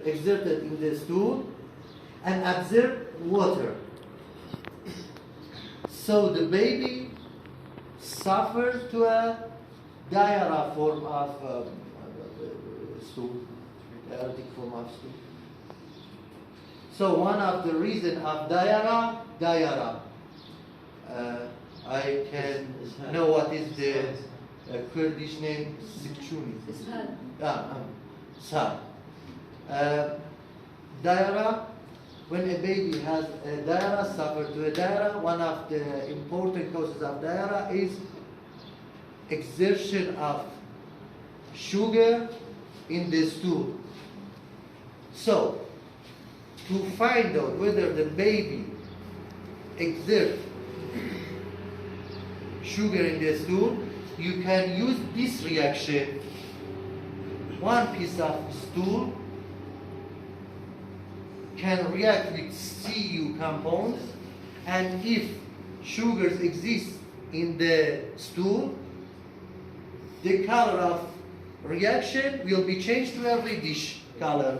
exerted in the stool and absorb water. So the baby suffers to a diarrhea form of stool, diarrhetic form of stool. So one of the reasons of diarrhea, I can know what is the Kurdish name, Sikchuni. Sad. Diarrhea, when a baby has a diarrhea, suffer to a diarrhea, one of the important causes of diarrhea is exertion of sugar in the stool. So, to find out whether the baby exerts sugar in the stool, you can use this reaction. One piece of stool can react with Cu compounds, and if sugars exist in the stool, the color of reaction will be changed to a reddish color.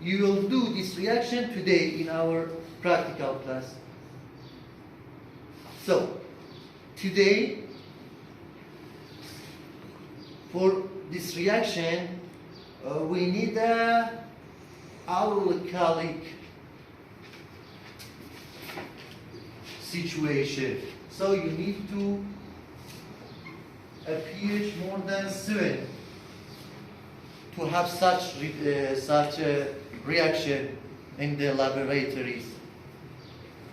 You will do this reaction today in our practical class. So, today, for this reaction, we need a alkalic situation. So you need to a pH more than 7 to have such a reaction in the laboratories.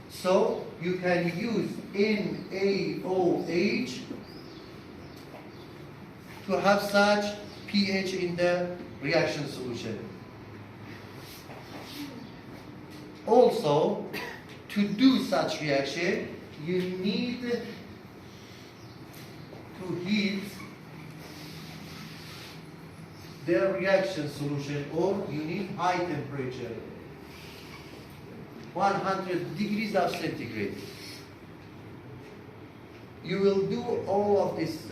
So you can use NaOH to have such pH in the reaction solution. Also, to do such reaction, you need to heat the reaction solution, or you need high temperature, 100 degrees of centigrade. You will do all of this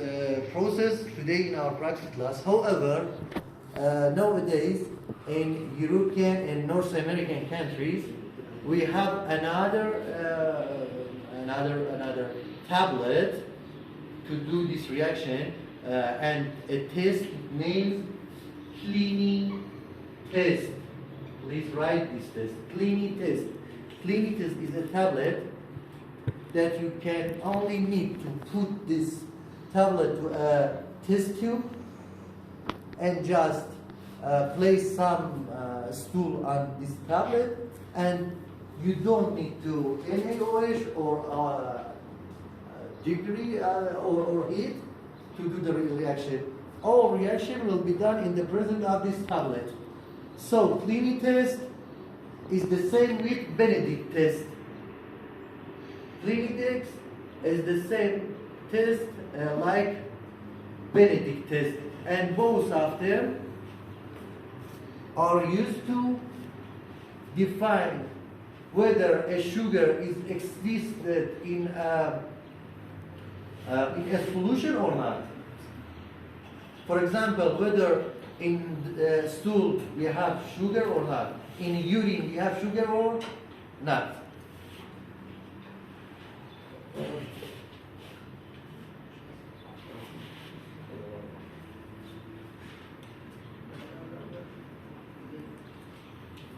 process today in our practice class. However, nowadays in European and North American countries, we have another tablet to do this reaction, and a test named Clini test. Please write this test. Clini test. Clini test is a tablet that you can only need to put this tablet to a test tube and just place some stool on this tablet, and you don't need to NaOH or degree or heat to do the reaction. All reaction will be done in the presence of this tablet. So Clini test is the same with Benedict test. Clini test is the same test like Benedict test, and both of them are used to define whether a sugar is existed in a solution or not. For example, whether in the stool we have sugar or not, in urine we have sugar or not.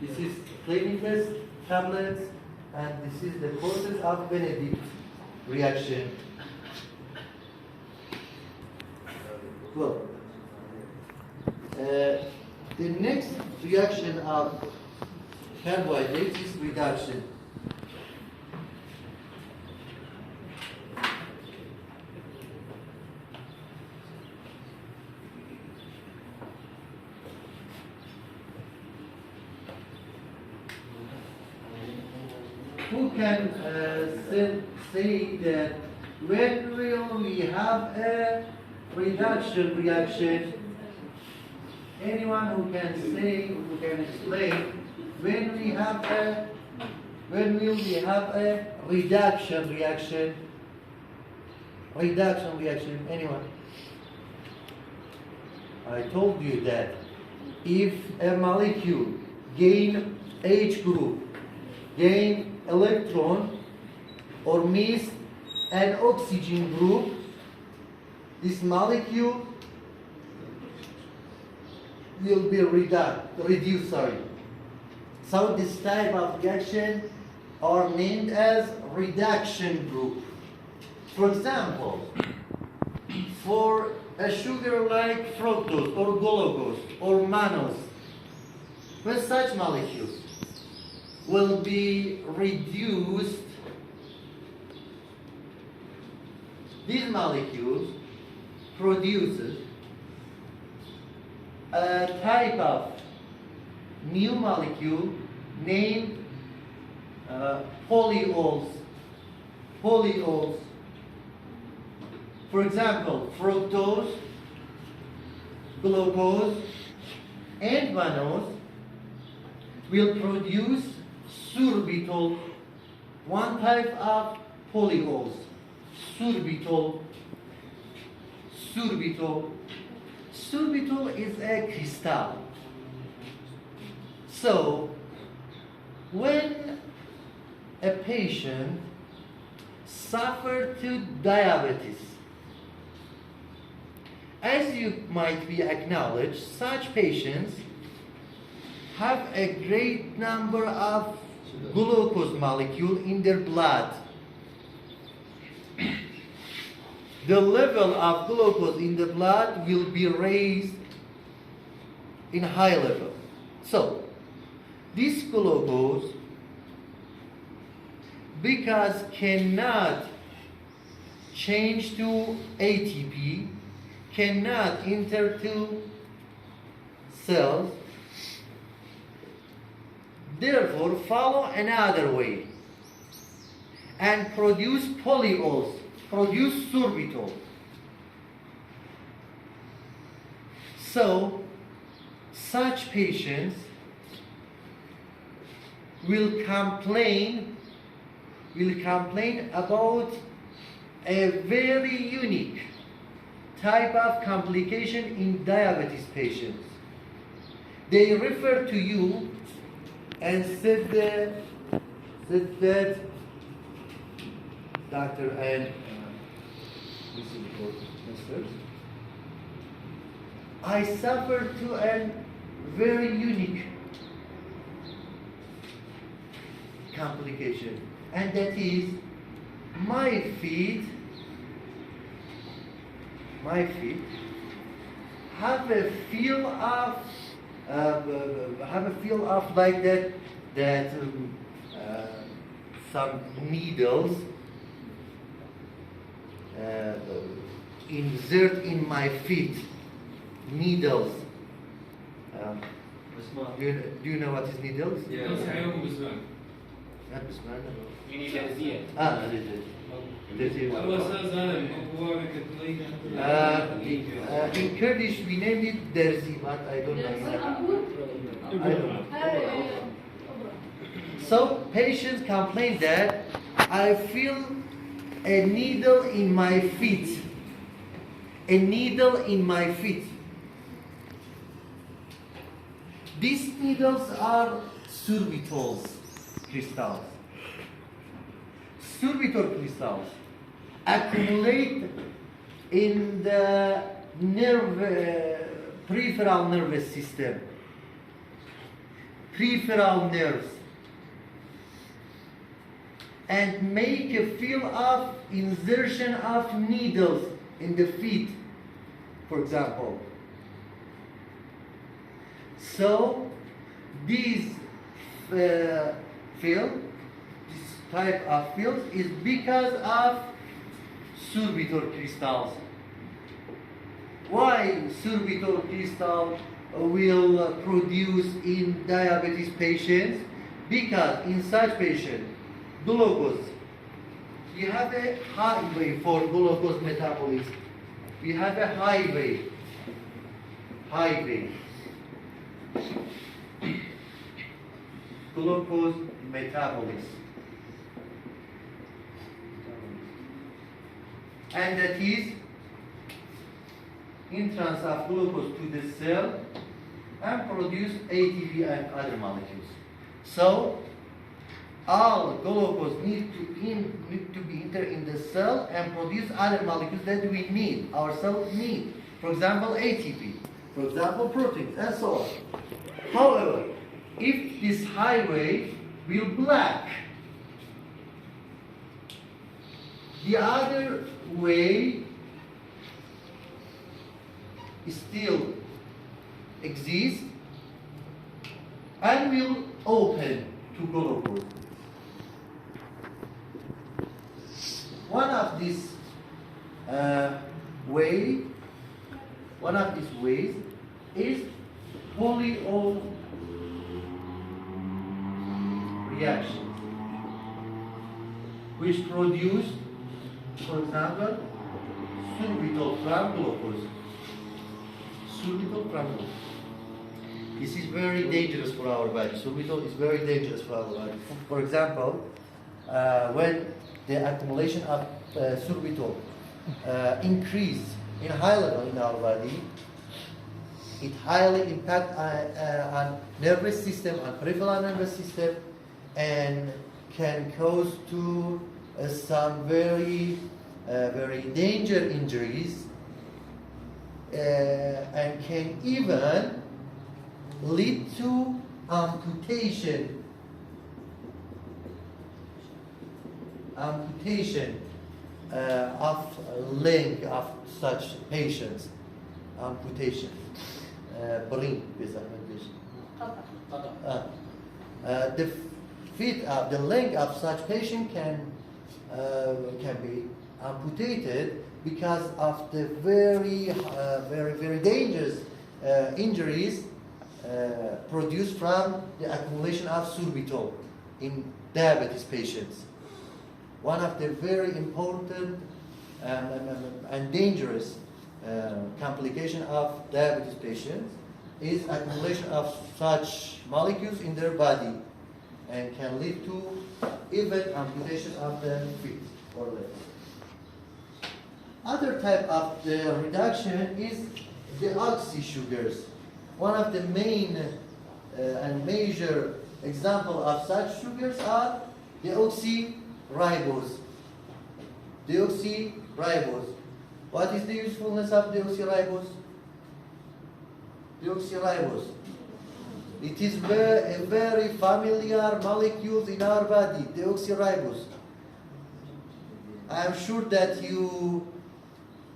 This is Clini test tablets, and this is the process of Benedict reaction. Well, the next reaction of carbohydrates is reduction. Who can say that when will we have a reduction reaction? Anyone who can say, who can explain when will we have a reduction reaction? Reduction reaction, anyone? I told you that if a molecule gain H group, gain electron, or miss an oxygen group, this molecule will be reduced. So this type of reaction are named as reduction group. For example, for a sugar like fructose or glucose or mannose, when such molecules will be reduced, these molecules produces a type of new molecule named polyols. Polyols. For example, fructose, glucose, and mannose will produce sorbitol, one type of polyols. Sorbitol. Sorbitol. Sorbitol is a crystal. So, when a patient suffers to diabetes, as you might be acknowledged, such patients have a great number of glucose molecule in their blood. The level of glucose in the blood will be raised in high level. So, this glucose, because cannot change to ATP, cannot enter to cells, therefore follow another way and produce polyols, produce sorbitol. So, such patients will complain about a very unique type of complication in diabetes patients. They refer to you and said that doctor and this is for masters, I suffered to a very unique complication, and that is my feet have a feel of like that some needles insert in my feet. Needles. Do you know what is needles? Not بسمان. In Kurdish we named it derzi, but I don't know. So patients complain that I feel a needle in my feet. A needle in my feet. These needles are sorbitol crystals. Sorbitol crystals accumulate in the peripheral nervous system, peripheral nerves, and make a feel of insertion of needles in the feet, for example. So this field, this type of field, is because of sorbitol crystals. Why sorbitol crystal will produce in diabetes patients? Because in such patients, glucose, we have a highway for glucose metabolism. We have a highway. Glucose metabolism. And that is entrance of glucose to the cell and produce ATP and other molecules. So all glucose need to be enter in the cell and produce other molecules that we need, our cell need. For example, ATP, for example, proteins, and so on. However, if this highway will block the other way still exists and will open to glucose. One of these ways is polyol reactions, which produce, for example, sorbitol from glucose. Sorbitol from glucose. This is very dangerous for our body. Sorbitol is very dangerous for our body. For example, when the accumulation of sorbitol increase in high level in our body, it highly impacts on nervous system, on peripheral nervous system, and can cause to some very dangerous injuries, and can even lead to amputation of leg of such patients. Amputation. Brain the feet of the leg of such patient can be amputated because of the very dangerous injuries produced from the accumulation of sorbitol in diabetes patients. One of the very important and dangerous complication of diabetes patients is accumulation of such molecules in their body and can lead to even amputation of the feet or legs. Other type of the reduction is the oxy sugars. One of the main and major example of such sugars are deoxyribose. Deoxyribose. What is the usefulness of deoxyribose? Deoxyribose. It is a very familiar molecule in our body, deoxyribose. I am sure that you...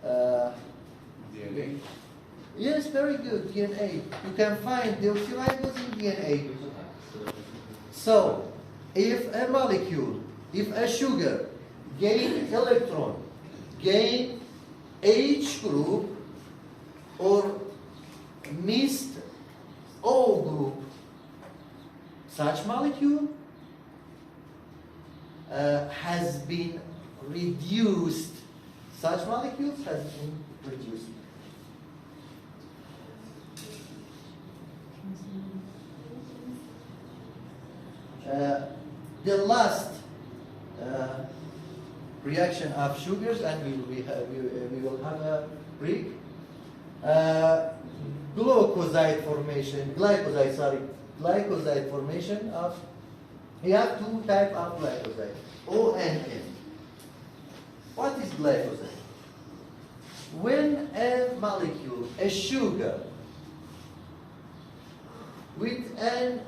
DNA? Yes, very good, DNA. You can find deoxyribose in DNA. So, if a molecule, if a sugar gain electron, gain H group or missed O group, such molecule has been reduced. Such molecules has been reduced. The last reaction of sugars, and we will have a break. Glycoside formation of, we have two types of glycoside, O and N. What is glycoside? When a molecule, a sugar, with a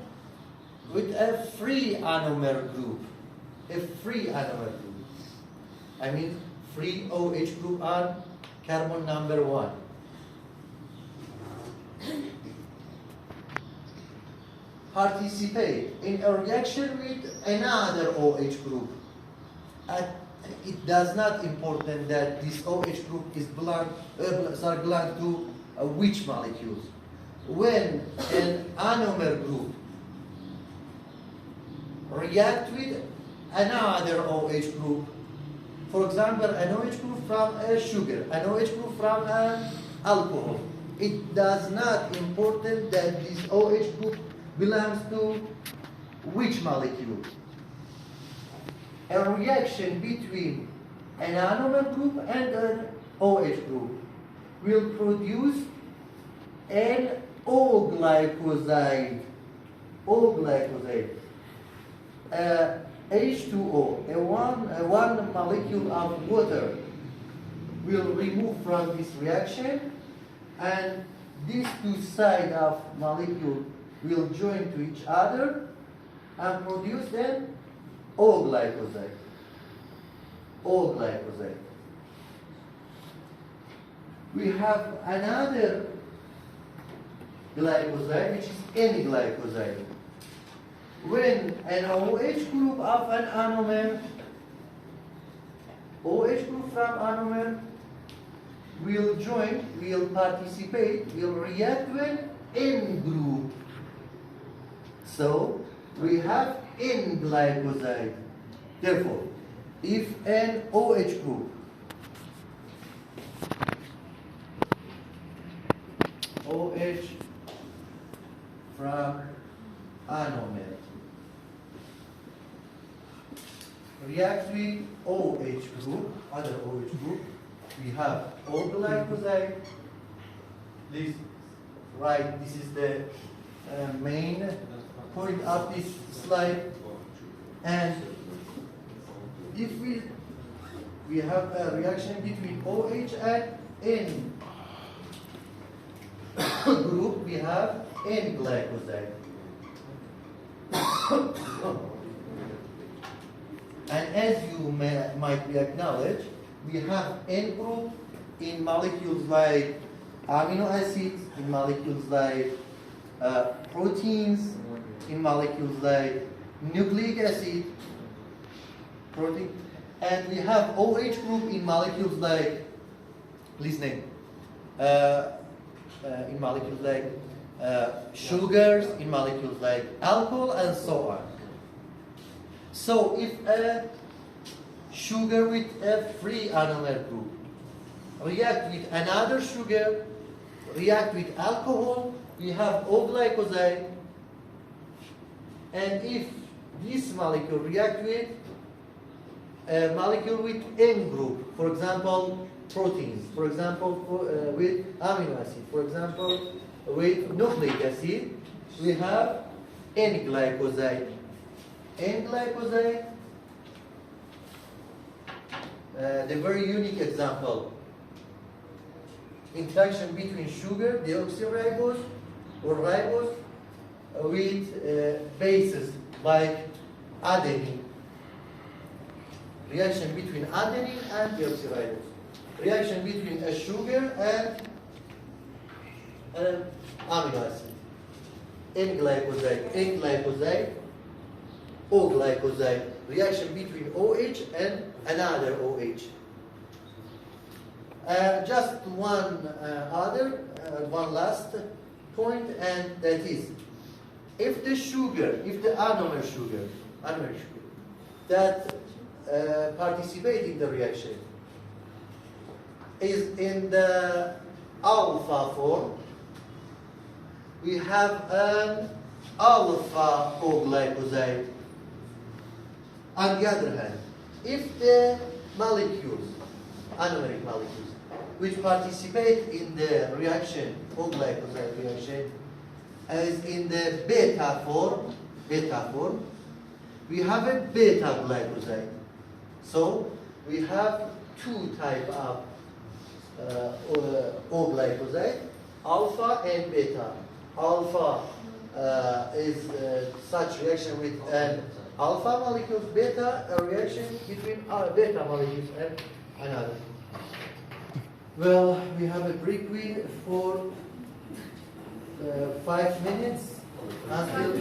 free anomer group, I mean free OH group on carbon number 1. Participate in a reaction with another OH group. It does not important that this OH group is belong to which molecules. When an anomer group react with another OH group, for example, an OH group from a sugar, an OH group from an alcohol, it does not important that this OH group belongs to which molecule. A reaction between an anomer group and an OH group will produce an O-glycoside. O-glycoside. H2O, one molecule of water will remove from this reaction, and these two sides of molecule will join to each other and produce then O-glycoside. O-glycoside. We have another glycoside, which is N-glycoside. When an OH group of an anomer, OH group from anomer will join, will participate, will react with N group. So we have N-glycoside. Therefore, if an OH group OH from anomer reacts with OH group, other OH group, we have O-glycoside. Please write, this is the main point of this slide. And if we have a reaction between OH and N group, we have N-glycoside. And as you might be acknowledged, we have N group in molecules like amino acids, in molecules like proteins, in molecules like nucleic acid, protein, and we have OH group in molecules like, please name, in molecules like sugars, in molecules like alcohol, and so on. So if a sugar with a free anomer group react with another sugar, react with alcohol, we have O-glycoside. And if this molecule react with a molecule with N group, for example, proteins, for example, with amino acid, for example, with nucleic acid, we have N-glycoside. N-glycoside, the very unique example, interaction between sugar, deoxyribose, or ribose, with bases like adenine. Reaction between adenine and deoxyribose. Reaction between a sugar and an amino acid. N-glycoside, N-glycoside, O-glycoside. Reaction between OH and another OH. Just one last point, and that is, if the sugar, if the anomer sugar that participate in the reaction is in the alpha form, we have an alpha O-glycoside. On the other hand, if the molecules, anomeric molecules, which participate in the reaction, O-glycoside reaction, as in the beta form, we have a beta glycoside. So we have two types of O-glycoside, alpha and beta. Alpha is such reaction with an alpha molecules, beta a reaction between beta molecules and another. Well, we have a break for 5 minutes until